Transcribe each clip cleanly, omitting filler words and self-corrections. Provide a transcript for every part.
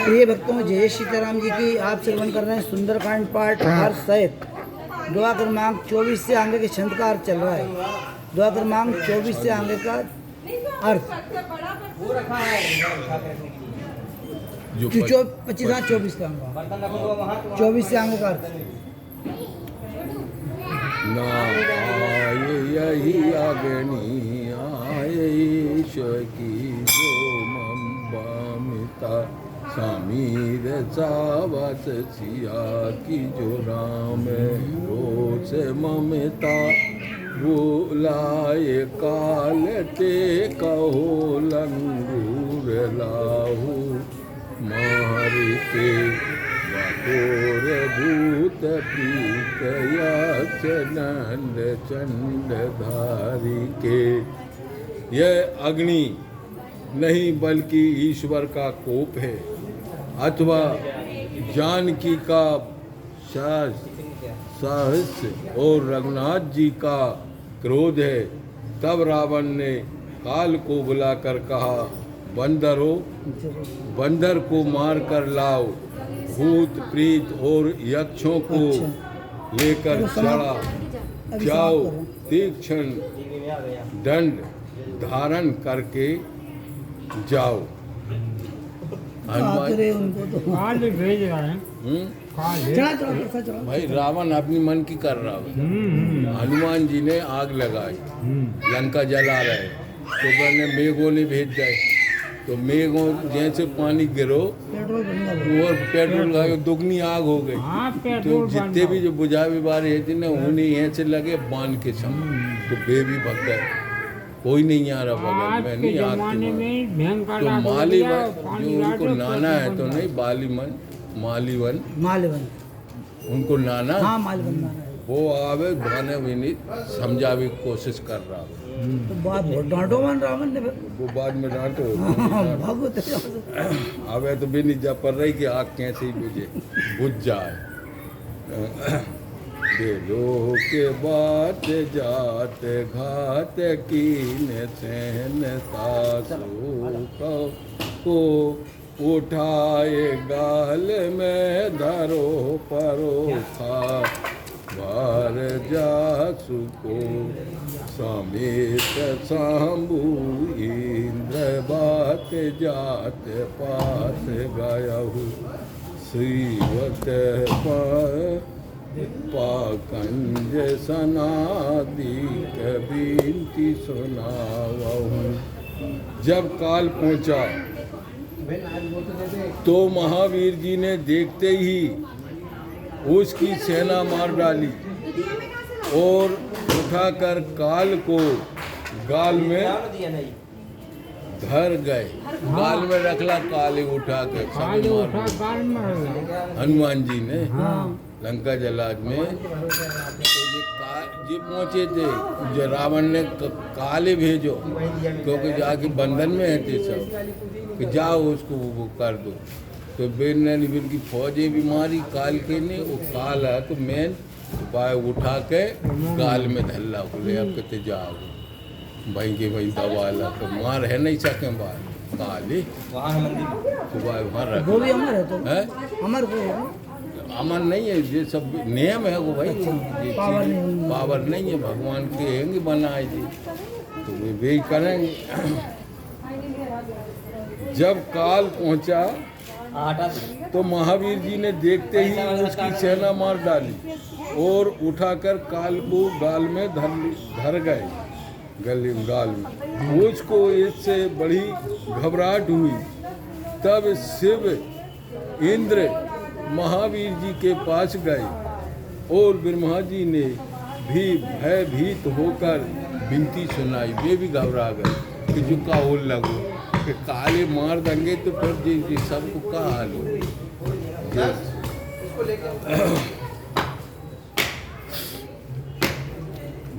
प्रिय भक्तों, जय सीताराम जी की आप श्रवण कर रहे हैं सुंदरकांड पाठ हर सहित दुआ क्रमांक 24 से आगे के छंद का अर्थ चल रहा है। दुआ क्रमांक 24 से आगे का अर्थ 25 का 24 से आगे का अर्थ ना आए यही अग्नि आए ईश्वर की जो ममिता समीर चावत सिया की जो राम रोज ममता बुलाए काल ते कहो लंगूर लाहू मारी के बटोर भूत प्रीत यक्ष नंद चंड धारी के। यह अग्नि नहीं बल्कि ईश्वर का कोप है अथवा जानकी का साहस और रघुनाथ जी का क्रोध है। तब रावण ने काल को बुलाकर कहा, बंदरों, बंदर को मार कर लाओ। भूत प्रीत और यक्षों को लेकर चला जाओ, तीक्ष्ण दंड धारण करके जाओ। हनुमान भेज रहा है भाई रावण अपनी मन की कर रहा है। हनुमान जी ने आग लगाई, लंका जला रहे तो मैंने मेघों ने भेज दिए। तो मेघों जैसे पानी गिरो और पेट्रोल का दुगनी आग हो गई। तो जितने भी जो बुझावी बारे थी ना उन्हें ऐसे लगे बांध के समय तो वे भी भग गए। कोई नहीं आ रहा बगल में, नहीं आग तो मालीवन जो उनको नाना है तो नहीं मालीवन उनको नाना, हाँ मालवन वो आवे भाने भी नहीं समझावे की कोशिश कर रहा है। तो बात डांटो मान रावण ने वो बाद में डांटो भागो आवे तो भी नहीं जा पर रही कि आग कैसे ही बुझ जाए। दिलो के बात जात घात कीन सहन सासू को उठाए गाल में धरो परोखा भार जासु को समेत सांबू इंद्र बात जात पास गयहु श्रीवत पाकंज सनादि कबीनती सुनावहु। जब काल पहुंचा तो महावीर जी ने देखते ही उसकी सेना मार डाली और उठाकर काल को गाल में धर गए। गाल में रखला काल उठा के हनुमान जी ने लंका जलाद में जी पहुंचे थे। जो रावण ने काले भेजो क्योंकि जाके बंधन में है थे सब कि जाओ उसको वो कर दो। तो बेन ने की फौजें भी मारी काल के ने वो काल है तो मैं उठा के गाल में धल्ला बोले अब कहते जाओ भाई के भाई दबा ला तो मार है नहीं सके बाहर काले तो वहाँ रखो अमर नहीं है ये सब नियम है वो भाई। पावर नहीं है भगवान के हैंगे बनाए थे तो वे करेंगे। जब काल पहुंचा तो महावीर जी ने देखते ही उसकी सेना मार डाली और उठाकर काल को गाल में धर गए गाल में। मुझको इससे बड़ी घबराहट हुई। तब शिव इंद्र महावीर जी के पास गए और ब्रह्मा जी ने भी भयभीत होकर विनती सुनाई। वे भी घबरा गए कि जो का हो लगो कि काले मार देंगे तो फिर जी सबको का हाल हो।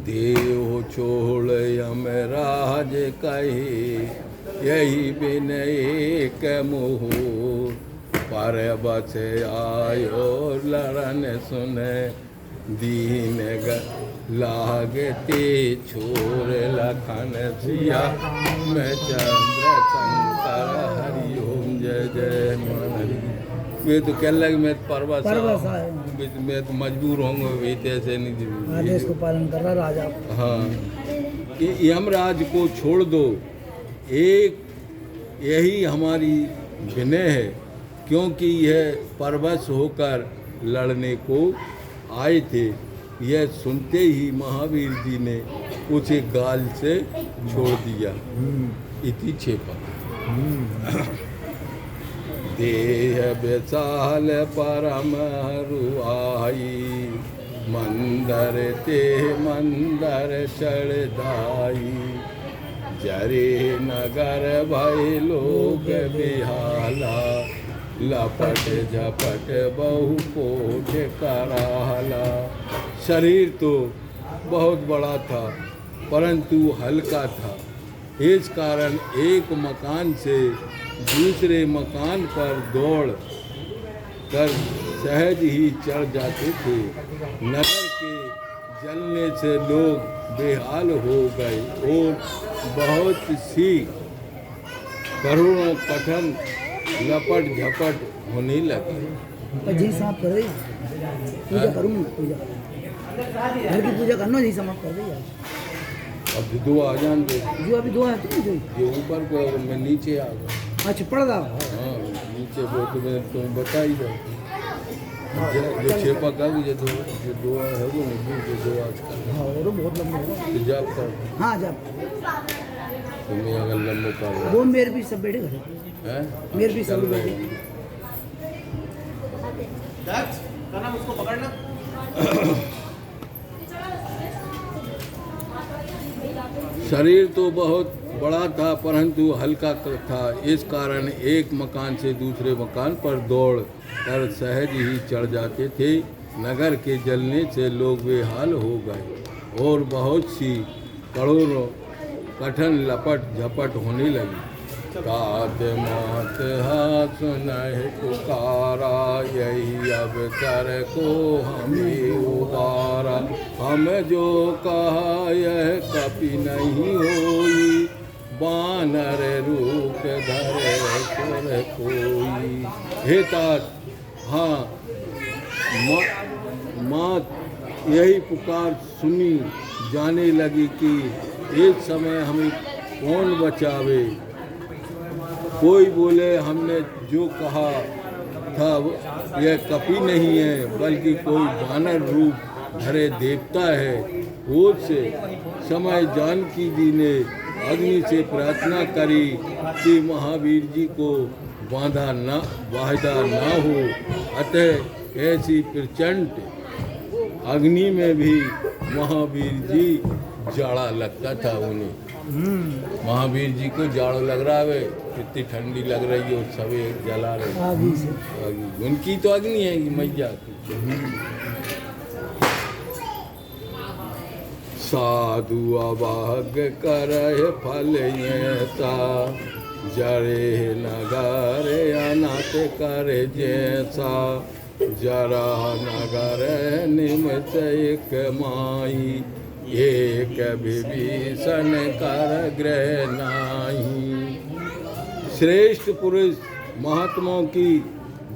देव छोड़ यमराज कहे यही विनय एक मोह पर बस आयो लड़न सुने दीन लागते छोर लखन सिया मैं चंद्र शंकर हरि ओम जय जय मन। वे तो कह लगे मैं पर्वत मैं तो मजबूर होंगे वे ऐसे नहीं आदेश को पालन कर रहा राजा। हाँ, यमराज को छोड़ दो, एक यही हमारी विनय है, क्योंकि यह परवश होकर लड़ने को आए थे। यह सुनते ही महावीर जी ने उसे गाल से छोड़ दिया। इति छेपा। देह बेचाल परम रुआई, मंदर ते मंदर चढ़दाई। जरे नगर भय लोग बिहाला, लपट झपट बहु कोट कराला। शरीर तो बहुत बड़ा था परंतु हल्का था, इस कारण एक मकान से दूसरे मकान पर दौड़ कर सहज ही चढ़ जाते थे। नगर के जलने से लोग बेहाल हो गए और बहुत सी करोड़ों कठन लपट झपट होने लगी। जी समाप्त कर रही पूजा करूँगी, पूजा घर की पूजा करना जी समाप्त कर रही। अब दो आ जान दे जो अभी दो है तुम जो ये ऊपर को मैं नीचे आ गया। अच्छा पड़ रहा। हाँ नीचे वो तुम्हें बता ही दो जो छेपा कर जो दो है वो नहीं जो दो आज कर। हाँ और बहुत लंबा होगा। जाप कर। हाँ जाप तुम्हें अगर लंबा कर वो मेरे भी सब बैठे घर हैं, मेरे भी सब बैठे। उसको पकड़ना। शरीर तो बहुत बड़ा था परंतु हल्का था, इस कारण एक मकान से दूसरे मकान पर दौड़ कर सहज ही चढ़ जाते थे। नगर के जलने से लोग बेहाल हो गए और बहुत सी करोड़ों कठन लपट झपट होने लगी। तात मात हाथ नहीं पुकारा, यही अवसर को हमें उबारा। हम जो कहा यह कभी नहीं होई, बानर रूप धरे सुर कोई। हे तात, हाँ मात यही पुकार सुनी जाने लगी कि एक समय हमें कौन बचावे। कोई बोले हमने जो कहा था यह कपि नहीं है बल्कि कोई वानर रूप धरे देवता है। वो से समय जानकी जी ने अग्नि से प्रार्थना करी कि महावीर जी को वादा ना हो। अतः ऐसी प्रचंड अग्नि में भी महावीर जी जाड़ा लगता था उन्हें। महावीर जी को जाड़ लग रहा है, इतनी ठंडी लग रही है और सभी जला रहे हैं। उनकी तो अग्नि है मैया की। साधु अभाग करे फल येता, जरे नगर अनाथ करे जैसा। जरा नगर निमित एक माई, एक विभीषण कर ग्रह नाही। श्रेष्ठ पुरुष महात्माओं की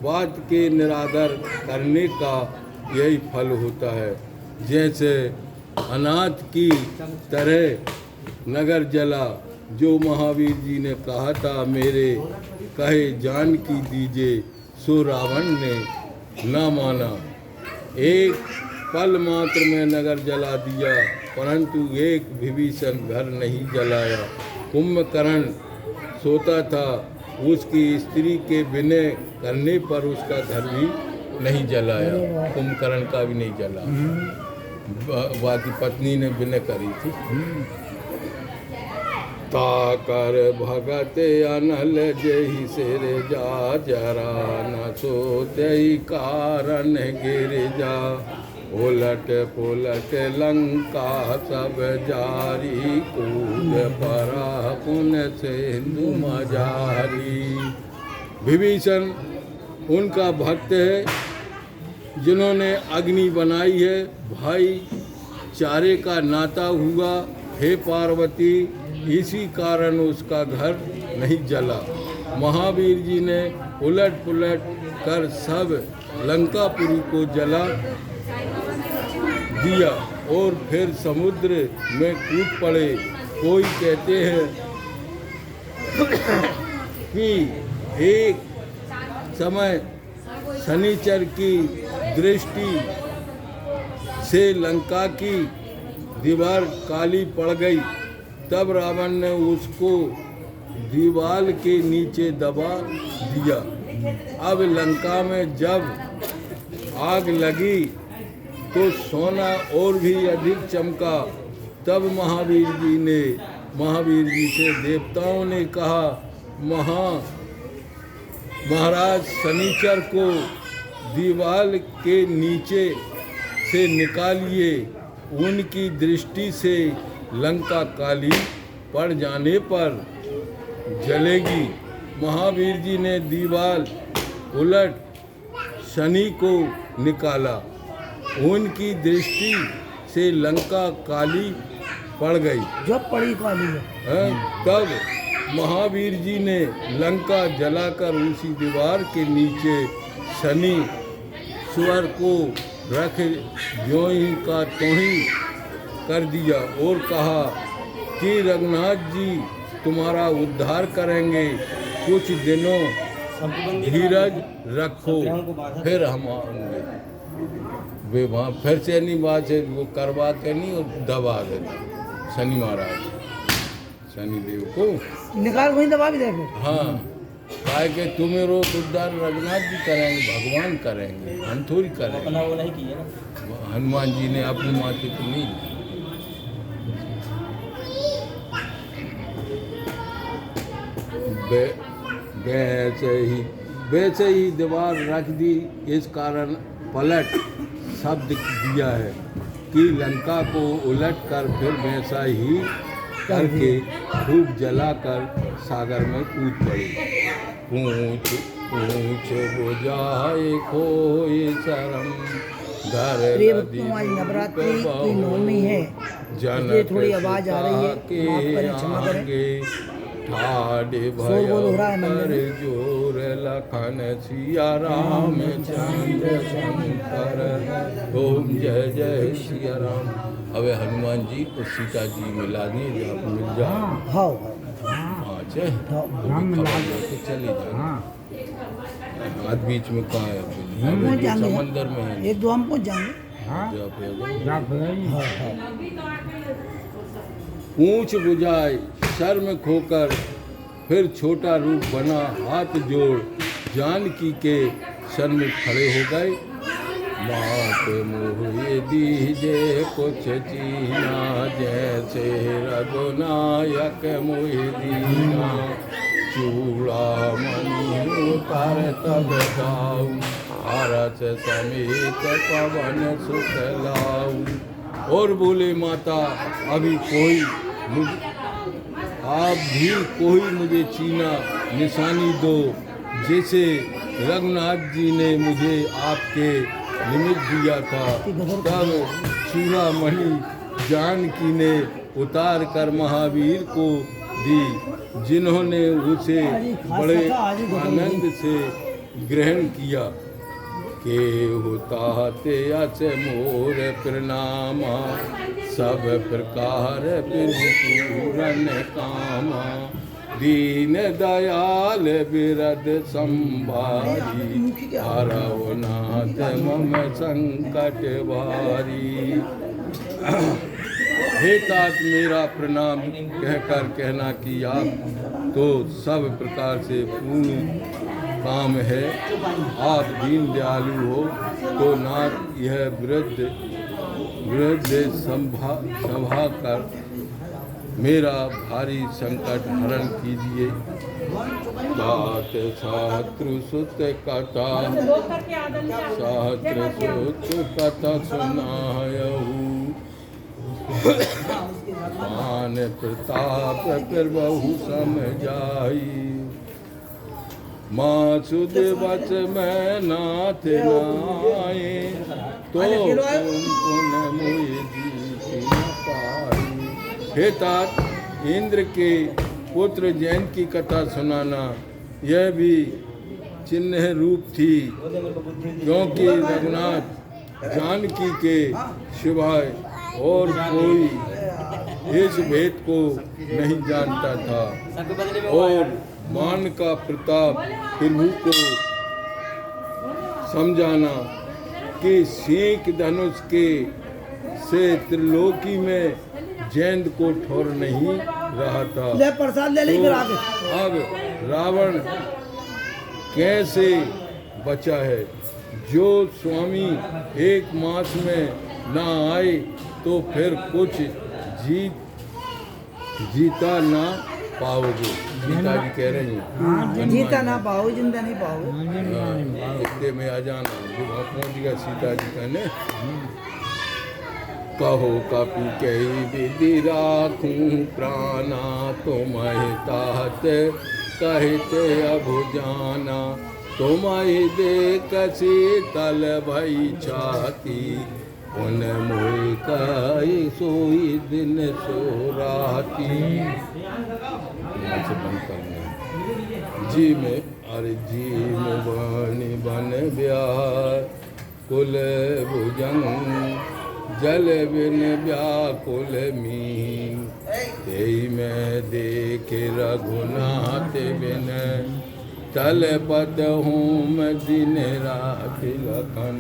बात के निरादर करने का यही फल होता है। जैसे अनाथ की तरह नगर जला, जो महावीर जी ने कहा था मेरे कहे जानकी दीजिए, सो रावण ने ना माना। एक पल मात्र में नगर जला दिया परंतु एक विभीषण घर नहीं जलाया। कुंभकर्ण सोता था, उसकी स्त्री के विनय करने पर उसका घर भी नहीं जलाया, कुंभकर्ण का भी नहीं जला। बाकी पत्नी ने विनय करी थी। ताकर भगत अनल जही सिर जा, जरा न सोते कारण गिर जा। उलट पुलट लंका सब जारी, कूद परा पुन सिंधु मजारी। विभीषण उनका भक्त है जिन्होंने अग्नि बनाई है, भाई चारे का नाता हुआ। हे पार्वती, इसी कारण उसका घर नहीं जला। महावीर जी ने उलट पुलट कर सब लंकापुरी को जला दिया और फिर समुद्र में कूद पड़े। कोई कहते हैं कि एक समय शनिचर की दृष्टि से लंका की दीवार काली पड़ गई। तब रावण ने उसको दीवार के नीचे दबा दिया। अब लंका में जब आग लगी तो सोना और भी अधिक चमका। तब महावीर जी से देवताओं ने कहा, महाराज शनिचर को दीवार के नीचे से निकालिए, उनकी दृष्टि से लंका काली पड़ जाने पर जलेगी। महावीर जी ने दीवार उलट शनि को निकाला, उनकी दृष्टि से लंका काली पड़ गई। जब पड़ी काली है। तब महावीर जी ने लंका जलाकर उसी दीवार के नीचे शनि स्वर को रख ज्यों ही का त्यों ही कर दिया और कहा कि रघुनाथ जी तुम्हारा उद्धार करेंगे, कुछ दिनों धीरज रखो, फिर हम आएंगे। वे वहाँ फिर से नहीं बात है, वो करवा के नहीं और दबा देते शनि महाराज, शनि देव को निकाल वहीं दबा भी दे फिर। हाँ, कहा कि तुम्हें रोज उद्धार रघुनाथ जी करेंगे, भगवान करेंगे, हम थोड़ी करेंगे। वो नहीं किया ना, हनुमान जी ने अपनी माथे को नहीं ली। वैसे ही दीवार रख दी। इस कारण पलट शब्द दिया है कि लंका को उलट कर फिर वैसा ही करके खूब जलाकर सागर में कूद पड़ी। पूछ पूछ बुझाए खोए शरम, घर प्रिय भक्तों, आज नवरात्रि की नवमी है, इसलिए थोड़ी आवाज आ रही है, माफ करें, क्षमा करें। ठाडे शोर हो रहा है मंदिर में। जोर लखन सिया राम चंद्र शंकर, ओम जय जय सिया राम। अब हनुमान जी और सीता जी मिला दिए, जहाँ मिल जाओ। हाँ लेके चले जाओ। हाथ बीच में कहाँ है? पहुंच जाएंगे, समंदर में है। एक दो हम पहुंच जाएंगे। पूछ बुझाए शर्म खोकर फिर छोटा रूप बना, हाथ जोड़ जानकी के सन्मुख खड़े हो गए। मात मोहे दीजे कुछ जीना, जैसे रघुनायक मोहे दीना। चूड़ा मणि उतार तब गाऊं, आरस समेत पवन सुख लाऊं। और बोले माता, अभी कोई आप भी कोई मुझे चीना निशानी दो, जैसे रघुनाथ जी ने मुझे आपके निमित्त दिया था। तब चूड़ामणि जानकी ने उतार कर महावीर को दी, जिन्होंने उसे बड़े आनंद से ग्रहण किया। के होता ते अच मोर प्रणामा, सब प्रकार बिन पूरन कामा। दीन दयाल बिरद संभारी, हरौ नाथ मम संकट भारी। हे तात, मेरा प्रणाम कहकर कहना कि आप तो सब प्रकार से पूर्ण काम है। आप दीन दयालु हो, तो नाथ यह वृद्ध सभा कर मेरा भारी संकट हरण कीजिए। बात शास्त्र सुत कथा, शास्त्र सुत कथा सुनायहु। मान प्रताप प्रभु समझाई। माँ सुध बच में नाथ नाए तो पुन मोहि जी न पाई। हे तात, इंद्र के पुत्र जयंत की कथा सुनाना यह भी चिन्ह रूप थी, क्योंकि रघुनाथ जानकी के सिवाय और कोई इस भेद को नहीं जानता था और मान का प्रताप प्रभु को समझाना कि सीख धनुष के से त्रिलोकी में जैन को ठौर नहीं रहा था। ले प्रसाद ले लेकर आगे। अब रावण कैसे बचा है? जो स्वामी एक मास में ना आए तो फिर कुछ जीता ना पाओगे। सीता जी कह रही हैं जीता ना पाओ, जिंदा नहीं पाओ। इतने में आ जाना जो वहाँ पहुँच गया सीता जी कहने कहो कपि कही विधि राखूं प्राणा तुम्हें तात कहते अभु जाना तुम्हें देखसी तल भई छाती उन मोहि कहि सोई दिन सो राती। यहाँ से बंद करना है। जी में अरे जी मुबानी बन ब्याह कुल भुजंग जल बिन व्याकुल मीन तेई में देख रघुनाथ बिन तल पद हूँ दिन रात लखन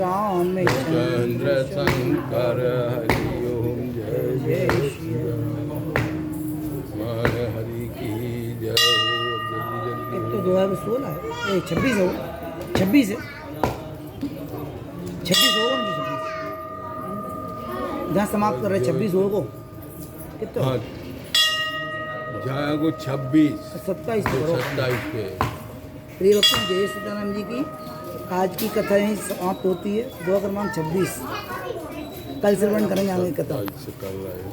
राम चंद्र शंकर हरि ओम जय जय श्री राम हरि की जय हो। जल्दी तो 2016 है, 26 हो, 26 है, 26 होगा ना, 26 जहाँ समाप्त कर रहे 26 होगा कितना? हाँ जाएगो 26 27 27 पे। प्रिय भक्तों, जय सीताराम जी की आज की कथा यहीं समाप्त होती है। दुआ क्रमांक 26 कल श्रवण करेंगे आगे कथा। से कर रहे हैं।